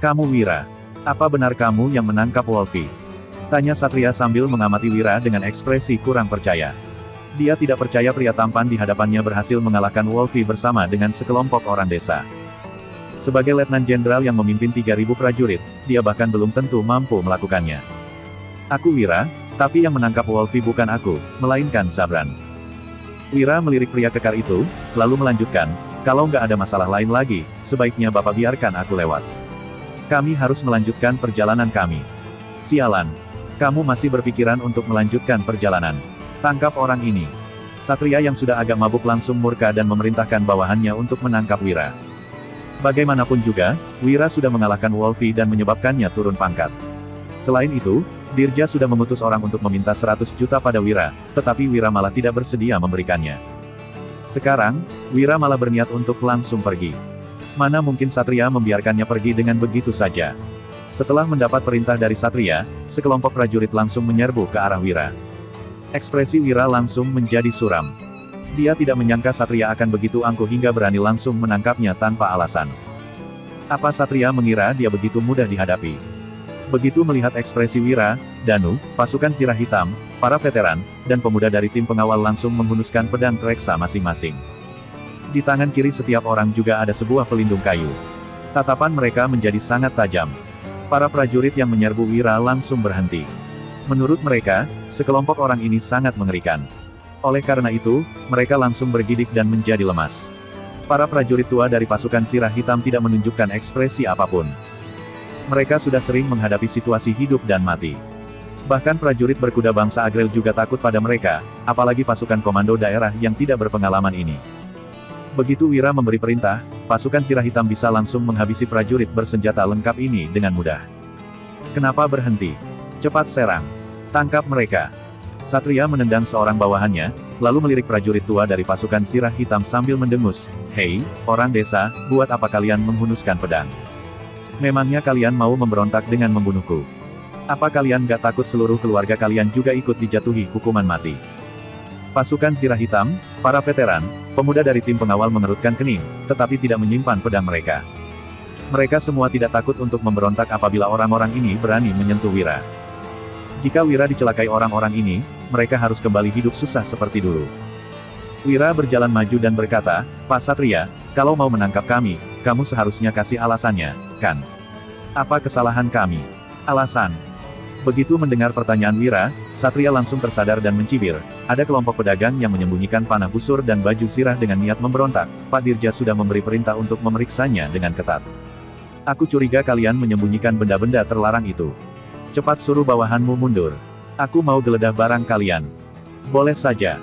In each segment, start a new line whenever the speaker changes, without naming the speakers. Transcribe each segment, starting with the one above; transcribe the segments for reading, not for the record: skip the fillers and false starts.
Kamu Wira. Apa benar kamu yang menangkap Wolfie? Tanya Satria sambil mengamati Wira dengan ekspresi kurang percaya. Dia tidak percaya pria tampan di hadapannya berhasil mengalahkan Wolfie bersama dengan sekelompok orang desa. Sebagai letnan jenderal yang memimpin 3.000 prajurit, dia bahkan belum tentu mampu melakukannya. Aku Wira, tapi yang menangkap Wolfie bukan aku, melainkan Zabran. Wira melirik pria kekar itu, lalu melanjutkan, kalau nggak ada masalah lain lagi, sebaiknya Bapak biarkan aku lewat. Kami harus melanjutkan perjalanan kami. Sialan. Kamu masih berpikiran untuk melanjutkan perjalanan. Tangkap orang ini. Satria yang sudah agak mabuk langsung murka dan memerintahkan bawahannya untuk menangkap Wira. Bagaimanapun juga, Wira sudah mengalahkan Wolfie dan menyebabkannya turun pangkat. Selain itu, Dirja sudah mengutus orang untuk meminta 100 juta pada Wira, tetapi Wira malah tidak bersedia memberikannya. Sekarang, Wira malah berniat untuk langsung pergi. Mana mungkin Satria membiarkannya pergi dengan begitu saja. Setelah mendapat perintah dari Satria, sekelompok prajurit langsung menyerbu ke arah Wira. Ekspresi Wira langsung menjadi suram. Dia tidak menyangka Satria akan begitu angkuh hingga berani langsung menangkapnya tanpa alasan. Apa Satria mengira dia begitu mudah dihadapi? Begitu melihat ekspresi Wira, Danu, pasukan Sirah Hitam, para veteran, dan pemuda dari tim pengawal langsung menghunuskan pedang reksa masing-masing. Di tangan kiri setiap orang juga ada sebuah pelindung kayu. Tatapan mereka menjadi sangat tajam. Para prajurit yang menyerbu Wira langsung berhenti. Menurut mereka, sekelompok orang ini sangat mengerikan. Oleh karena itu, mereka langsung bergidik dan menjadi lemas. Para prajurit tua dari pasukan Sirah Hitam tidak menunjukkan ekspresi apapun. Mereka sudah sering menghadapi situasi hidup dan mati. Bahkan prajurit berkuda bangsa Agrel juga takut pada mereka, apalagi pasukan komando daerah yang tidak berpengalaman ini. Begitu Wira memberi perintah, pasukan Sirah Hitam bisa langsung menghabisi prajurit bersenjata lengkap ini dengan mudah. Kenapa berhenti? Cepat serang. Tangkap mereka. Satria menendang seorang bawahannya, lalu melirik prajurit tua dari pasukan Sirah Hitam sambil mendengus, "Hei, orang desa, buat apa kalian menghunuskan pedang? Memangnya kalian mau memberontak dengan membunuhku? Apa kalian gak takut seluruh keluarga kalian juga ikut dijatuhi hukuman mati?" Pasukan Sirah Hitam, para veteran, pemuda dari tim pengawal mengerutkan kening, tetapi tidak menyimpan pedang mereka. Mereka semua tidak takut untuk memberontak apabila orang-orang ini berani menyentuh Wira. Jika Wira dicelakai orang-orang ini, mereka harus kembali hidup susah seperti dulu. Wira berjalan maju dan berkata, "Pak Satria, kalau mau menangkap kami, kamu seharusnya kasih alasannya, kan? Apa kesalahan kami?" Alasan. Begitu mendengar pertanyaan Wira, Satria langsung tersadar dan mencibir. Ada kelompok pedagang yang menyembunyikan panah busur dan baju sirah dengan niat memberontak. Pak Dirja sudah memberi perintah untuk memeriksanya dengan ketat. Aku curiga kalian menyembunyikan benda-benda terlarang itu. Cepat suruh bawahanmu mundur. Aku mau geledah barang kalian. Boleh saja.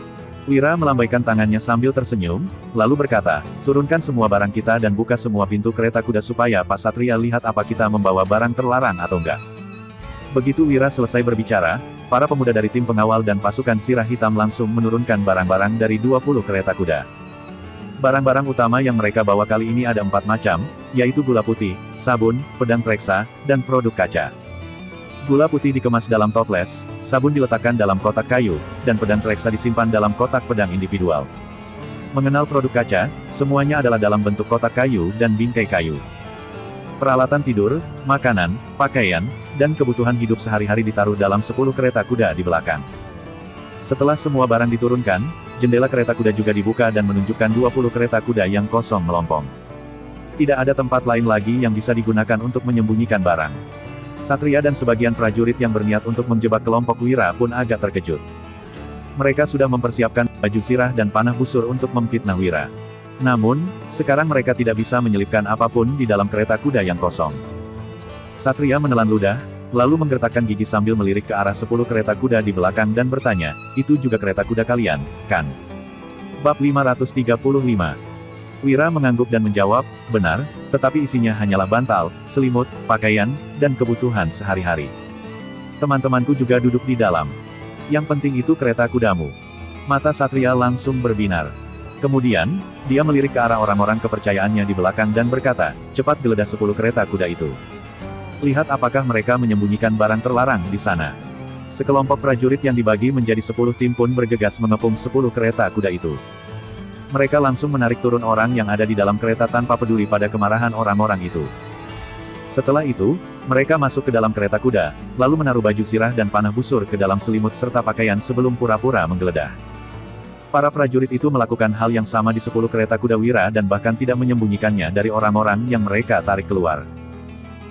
Wira melambaikan tangannya sambil tersenyum, lalu berkata, "Turunkan semua barang kita dan buka semua pintu kereta kuda supaya Pak Satria lihat apa kita membawa barang terlarang atau enggak." Begitu Wira selesai berbicara, para pemuda dari tim pengawal dan pasukan Sirah Hitam langsung menurunkan barang-barang dari 20 kereta kuda. Barang-barang utama yang mereka bawa kali ini ada 4 macam, yaitu gula putih, sabun, pedang reksa, dan produk kaca. Gula putih dikemas dalam toples, sabun diletakkan dalam kotak kayu, dan pedang reksa disimpan dalam kotak pedang individual. Mengenal produk kaca, semuanya adalah dalam bentuk kotak kayu dan bingkai kayu. Peralatan tidur, makanan, pakaian, dan kebutuhan hidup sehari-hari ditaruh dalam 10 kereta kuda di belakang. Setelah semua barang diturunkan, jendela kereta kuda juga dibuka dan menunjukkan 20 kereta kuda yang kosong melompong. Tidak ada tempat lain lagi yang bisa digunakan untuk menyembunyikan barang. Satria dan sebagian prajurit yang berniat untuk menjebak kelompok Wira pun agak terkejut. Mereka sudah mempersiapkan baju sirah dan panah busur untuk memfitnah Wira. Namun, sekarang mereka tidak bisa menyelipkan apapun di dalam kereta kuda yang kosong. Satria menelan ludah, lalu menggertakkan gigi sambil melirik ke arah 10 kereta kuda di belakang dan bertanya, "Itu juga kereta kuda kalian, kan?" Bab 535. Wira mengangguk dan menjawab, "Benar, tetapi isinya hanyalah bantal, selimut, pakaian, dan kebutuhan sehari-hari. Teman-temanku juga duduk di dalam. Yang penting itu kereta kudamu." Mata Satria langsung berbinar. Kemudian, dia melirik ke arah orang-orang kepercayaannya di belakang dan berkata, "Cepat geledah 10 kereta kuda itu. Lihat apakah mereka menyembunyikan barang terlarang di sana." Sekelompok prajurit yang dibagi menjadi 10 tim pun bergegas mengepung 10 kereta kuda itu. Mereka langsung menarik turun orang yang ada di dalam kereta tanpa peduli pada kemarahan orang-orang itu. Setelah itu, mereka masuk ke dalam kereta kuda, lalu menaruh baju zirah dan panah busur ke dalam selimut serta pakaian sebelum pura-pura menggeledah. Para prajurit itu melakukan hal yang sama di 10 kereta kuda Wira dan bahkan tidak menyembunyikannya dari orang-orang yang mereka tarik keluar.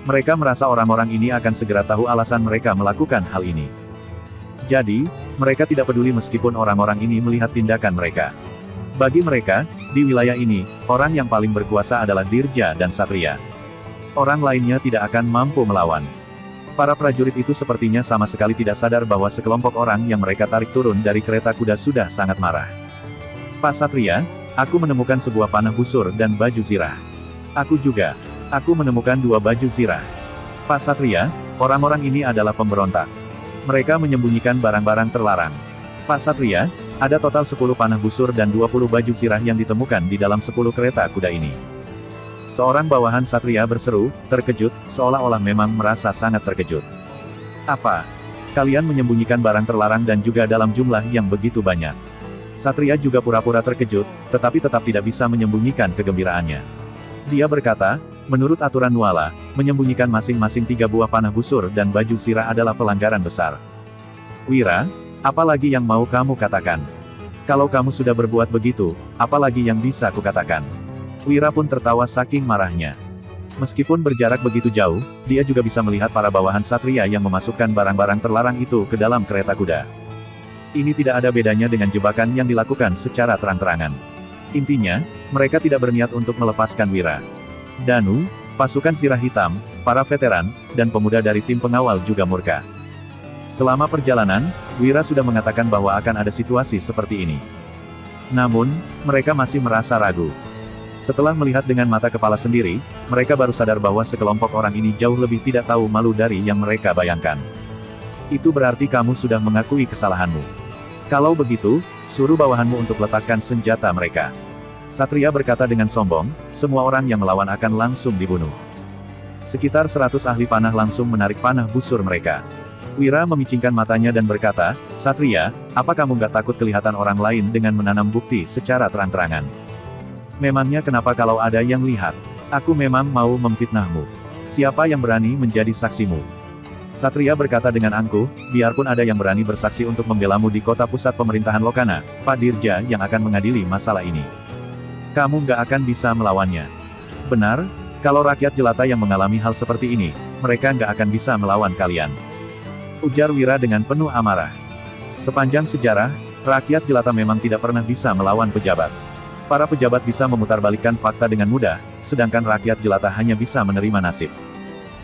Mereka merasa orang-orang ini akan segera tahu alasan mereka melakukan hal ini. Jadi, mereka tidak peduli meskipun orang-orang ini melihat tindakan mereka. Bagi mereka, di wilayah ini, orang yang paling berkuasa adalah Dirja dan Satria. Orang lainnya tidak akan mampu melawan. Para prajurit itu sepertinya sama sekali tidak sadar bahwa sekelompok orang yang mereka tarik turun dari kereta kuda sudah sangat marah. Pak Satria, aku menemukan sebuah panah busur dan baju zirah. Aku juga. Aku menemukan 2 baju zirah. Pak Satria, orang-orang ini adalah pemberontak. Mereka menyembunyikan barang-barang terlarang. Pak Satria, ada total 10 panah busur dan 20 baju zirah yang ditemukan di dalam 10 kereta kuda ini. Seorang bawahan Satria berseru, terkejut, seolah-olah memang merasa sangat terkejut. Apa? Kalian menyembunyikan barang terlarang dan juga dalam jumlah yang begitu banyak. Satria juga pura-pura terkejut, tetapi tetap tidak bisa menyembunyikan kegembiraannya. Dia berkata, menurut aturan Nuala, menyembunyikan masing-masing 3 buah panah busur dan baju zirah adalah pelanggaran besar. Wira, apalagi yang mau kamu katakan? Kalau kamu sudah berbuat begitu, apalagi yang bisa kukatakan? Wira pun tertawa saking marahnya. Meskipun berjarak begitu jauh, dia juga bisa melihat para bawahan Satria yang memasukkan barang-barang terlarang itu ke dalam kereta kuda. Ini tidak ada bedanya dengan jebakan yang dilakukan secara terang-terangan. Intinya, mereka tidak berniat untuk melepaskan Wira. Danu, pasukan Sirah Hitam, para veteran, dan pemuda dari tim pengawal juga murka. Selama perjalanan, Wira sudah mengatakan bahwa akan ada situasi seperti ini. Namun, mereka masih merasa ragu. Setelah melihat dengan mata kepala sendiri, mereka baru sadar bahwa sekelompok orang ini jauh lebih tidak tahu malu dari yang mereka bayangkan. Itu berarti kamu sudah mengakui kesalahanmu. Kalau begitu, suruh bawahanmu untuk letakkan senjata mereka. Satria berkata dengan sombong, semua orang yang melawan akan langsung dibunuh. Sekitar 100 ahli panah langsung menarik panah busur mereka. Wira memicingkan matanya dan berkata, Satria, apa kamu nggak takut kelihatan orang lain dengan menanam bukti secara terang-terangan? Memangnya kenapa kalau ada yang lihat? Aku memang mau memfitnahmu. Siapa yang berani menjadi saksimu? Satria berkata dengan angkuh, biarpun ada yang berani bersaksi untuk membelamu di kota pusat pemerintahan Lokana, Pak Dirja yang akan mengadili masalah ini. Kamu nggak akan bisa melawannya. Benar, kalau rakyat jelata yang mengalami hal seperti ini, mereka nggak akan bisa melawan kalian. Ujar Wira dengan penuh amarah. Sepanjang sejarah, rakyat jelata memang tidak pernah bisa melawan pejabat. Para pejabat bisa memutarbalikkan fakta dengan mudah, sedangkan rakyat jelata hanya bisa menerima nasib.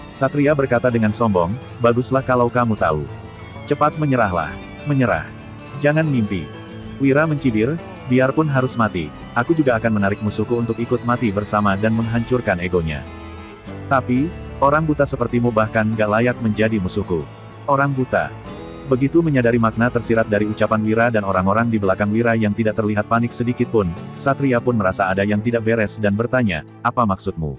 Satria berkata dengan sombong, baguslah kalau kamu tahu. Cepat menyerahlah. Menyerah. Jangan mimpi. Wira mencibir, biarpun harus mati, aku juga akan menarik musuhku untuk ikut mati bersama dan menghancurkan egonya. Tapi, orang buta sepertimu bahkan gak layak menjadi musuhku. Orang buta. Begitu menyadari makna tersirat dari ucapan Wira dan orang-orang di belakang Wira yang tidak terlihat panik sedikit pun, Satria pun merasa ada yang tidak beres dan bertanya, apa maksudmu?